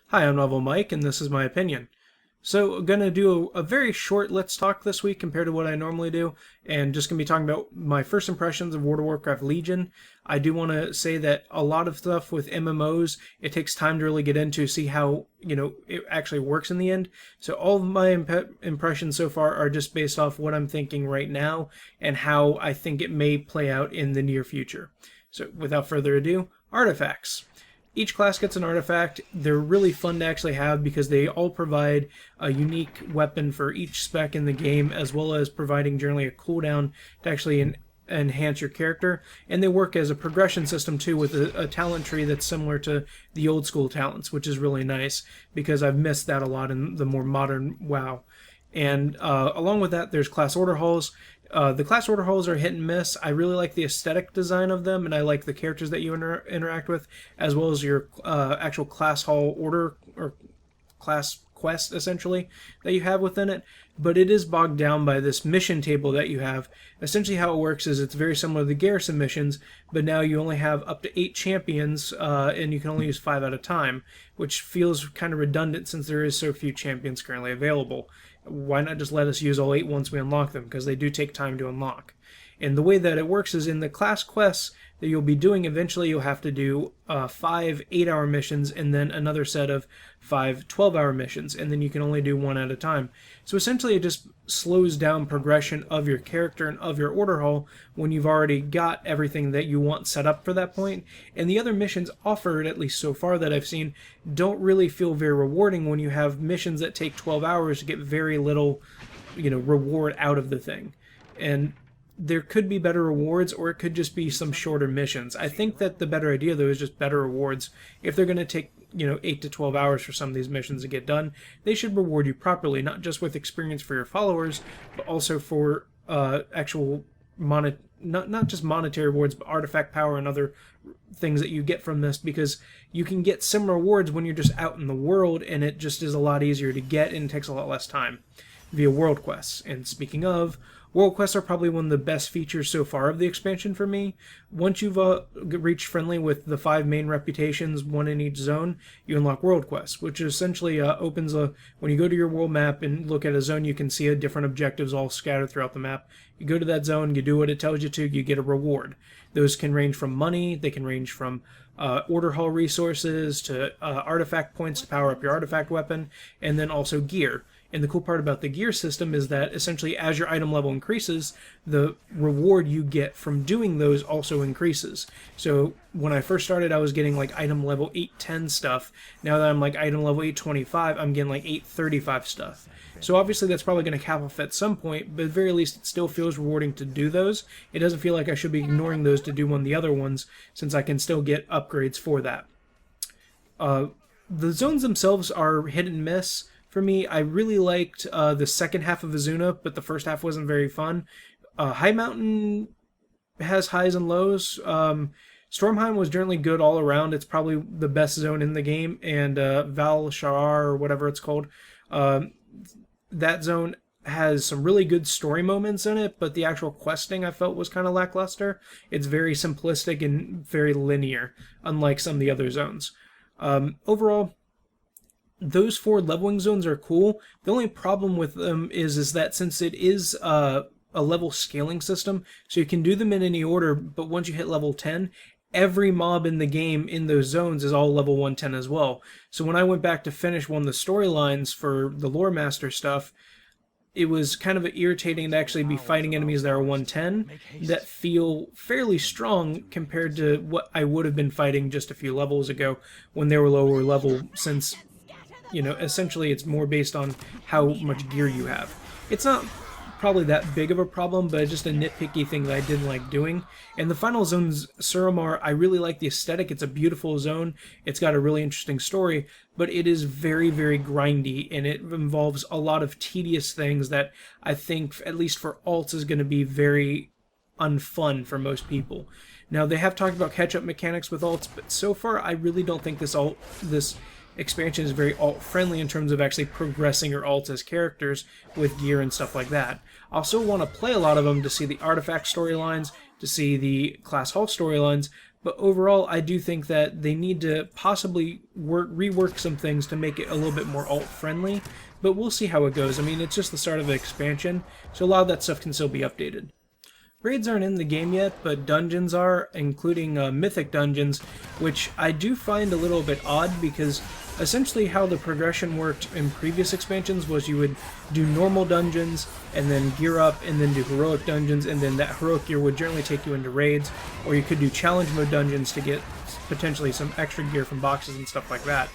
Hi, I'm Novel Mike, and this is my opinion. So, I'm going to do a very short Let's Talk this week compared to what I normally do, and just going to be talking about my first impressions of World of Warcraft Legion. I do want to say that a lot of stuff with MMOs, it takes time to really get into, see how, it actually works in the end. So, all of my impressions so far are just based off what I'm thinking right now and how I think it may play out in the near future. So, without further ado, artifacts. Each class gets an artifact. They're really fun to actually have because they all provide a unique weapon for each spec in the game, as well as providing generally a cooldown to actually enhance your character. And they work as a progression system too, with a talent tree that's similar to the old school talents, which is really nice because I've missed that a lot in the more modern WoW. And along with that, there's class order halls. The class order halls are hit and miss. I really like the aesthetic design of them, and I like the characters that you interact with, as well as your actual class hall order or class quest, essentially, that you have within it. But it is bogged down by this mission table that you have. Essentially how it works is it's very similar to the garrison missions, but now you only have up to 8 champions, and you can only use 5 at a time, which feels kind of redundant since there is so few champions currently available. Why not just let us use all 8 once we unlock them, because they do take time to unlock. And the way that it works is in the class quests that you'll be doing, eventually you'll have to do 5 8-hour missions and then another set of 5 12-hour missions, and then you can only do 1 at a time. So essentially it just slows down progression of your character and of your order hall when you've already got everything that you want set up for that point. And the other missions offered, at least so far that I've seen, don't really feel very rewarding when you have missions that take 12 hours to get very little, reward out of the thing. And there could be better rewards, or it could just be some shorter missions. I think that the better idea, though, is just better rewards. If they're going to take, 8 to 12 hours for some of these missions to get done, they should reward you properly, not just with experience for your followers, but also for actual not just monetary rewards, but artifact power and other things that you get from this, because you can get similar rewards when you're just out in the world, and it just is a lot easier to get and takes a lot less time via world quests. And speaking of, world quests are probably one of the best features so far of the expansion for me. Once you've reached friendly with the 5 main reputations, 1 in each zone, you unlock world quests, which essentially opens when you go to your world map and look at a zone, you can see different objectives all scattered throughout the map. You go to that zone, you do what it tells you to, you get a reward. Those can range from money, they can range from order hall resources to artifact points to power up your artifact weapon, and then also gear. And the cool part about the gear system is that essentially as your item level increases, the reward you get from doing those also increases. So when I first started, I was getting like item level 810 stuff. Now that I'm like item level 825, I'm getting like 835 stuff. So obviously that's probably going to cap off at some point, but at the very least it still feels rewarding to do those. It doesn't feel like I should be ignoring those to do one of the other ones, since I can still get upgrades for that. The zones themselves are hit and miss. For me, I really liked the second half of Azuna, but the first half wasn't very fun. High Mountain has highs and lows. Stormheim was generally good all around. It's probably the best zone in the game. And Val Sharar, or whatever it's called, that zone has some really good story moments in it, but the actual questing I felt was kind of lackluster. It's very simplistic and very linear, unlike some of the other zones. Overall, those 4 leveling zones are cool. The only problem with them is that since it is a level scaling system, so you can do them in any order, but once you hit level 10, every mob in the game in those zones is all level 110 as well. So when I went back to finish one of the storylines for the Lore Master stuff, it was kind of irritating to actually be fighting enemies that are 110 that feel fairly strong compared to what I would have been fighting just a few levels ago when they were lower level, since essentially it's more based on how much gear you have. It's not probably that big of a problem, but it's just a nitpicky thing that I didn't like doing. And the final zone's Suramar, I really like the aesthetic. It's a beautiful zone. It's got a really interesting story, but it is very, very grindy, and it involves a lot of tedious things that I think, at least for alts, is going to be very unfun for most people. Now, they have talked about catch-up mechanics with alts, but so far I really don't think this expansion is very alt-friendly in terms of actually progressing your alts as characters with gear and stuff like that. I also want to play a lot of them to see the artifact storylines, to see the class hall storylines, but overall I do think that they need to possibly rework some things to make it a little bit more alt-friendly, but we'll see how it goes. I mean, it's just the start of the expansion, so a lot of that stuff can still be updated. Raids aren't in the game yet, but dungeons are, including mythic dungeons, which I do find a little bit odd because essentially how the progression worked in previous expansions was you would do normal dungeons and then gear up and then do heroic dungeons, and then that heroic gear would generally take you into raids, or you could do challenge mode dungeons to get potentially some extra gear from boxes and stuff like that.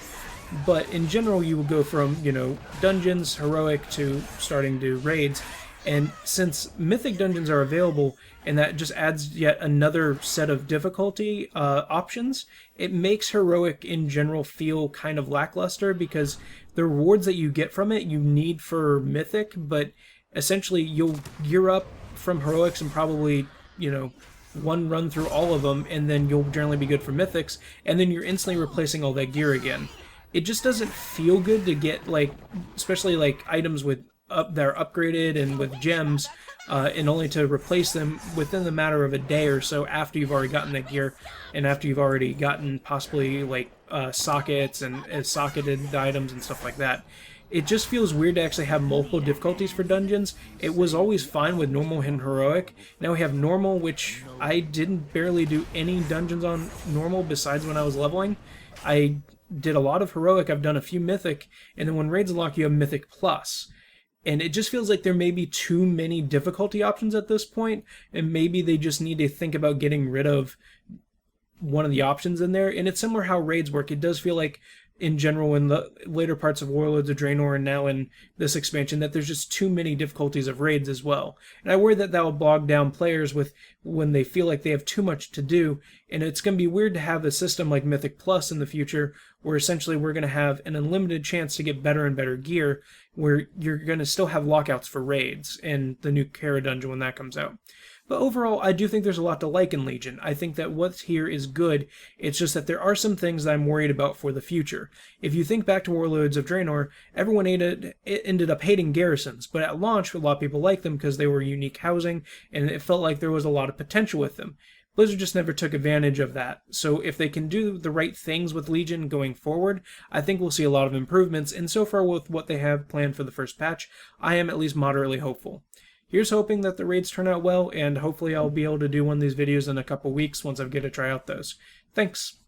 But in general you would go from, you know, dungeons, heroic, to starting to raids. And since mythic dungeons are available, and that just adds yet another set of difficulty options, it makes heroic in general feel kind of lackluster, because the rewards that you get from it you need for mythic, but essentially you'll gear up from heroics and probably, you know, one run through all of them, and then you'll generally be good for mythics, and then you're instantly replacing all that gear again. It just doesn't feel good to get, like, especially like items with that are upgraded and with gems, and only to replace them within the matter of a day or so after you've already gotten that gear, and after you've already gotten possibly like sockets and socketed items and stuff like that. It just feels weird to actually have multiple difficulties for dungeons. It was always fine with normal and heroic. Now we have normal, which I didn't barely do any dungeons on normal besides when I was leveling. I did a lot of heroic, I've done a few mythic, and then when raids unlock you have mythic plus. And it just feels like there may be too many difficulty options at this point, and maybe they just need to think about getting rid of one of the options in there. And it's similar how raids work. It does feel like, in general, in the later parts of Warlords of Draenor and now in this expansion, that there's just too many difficulties of raids as well. And I worry that that will bog down players with when they feel like they have too much to do, and it's going to be weird to have a system like Mythic Plus in the future, where essentially we're going to have an unlimited chance to get better and better gear, where you're going to still have lockouts for raids and the new Kara dungeon when that comes out. But overall, I do think there's a lot to like in Legion. I think that what's here is good. It's just that there are some things that I'm worried about for the future. If you think back to Warlords of Draenor, everyone ended up hating garrisons, but at launch, a lot of people liked them because they were unique housing, and it felt like there was a lot of potential with them. Blizzard just never took advantage of that. So if they can do the right things with Legion going forward, I think we'll see a lot of improvements, and so far with what they have planned for the first patch, I am at least moderately hopeful. Here's hoping that the raids turn out well, and hopefully I'll be able to do one of these videos in a couple weeks once I get to try out those. Thanks!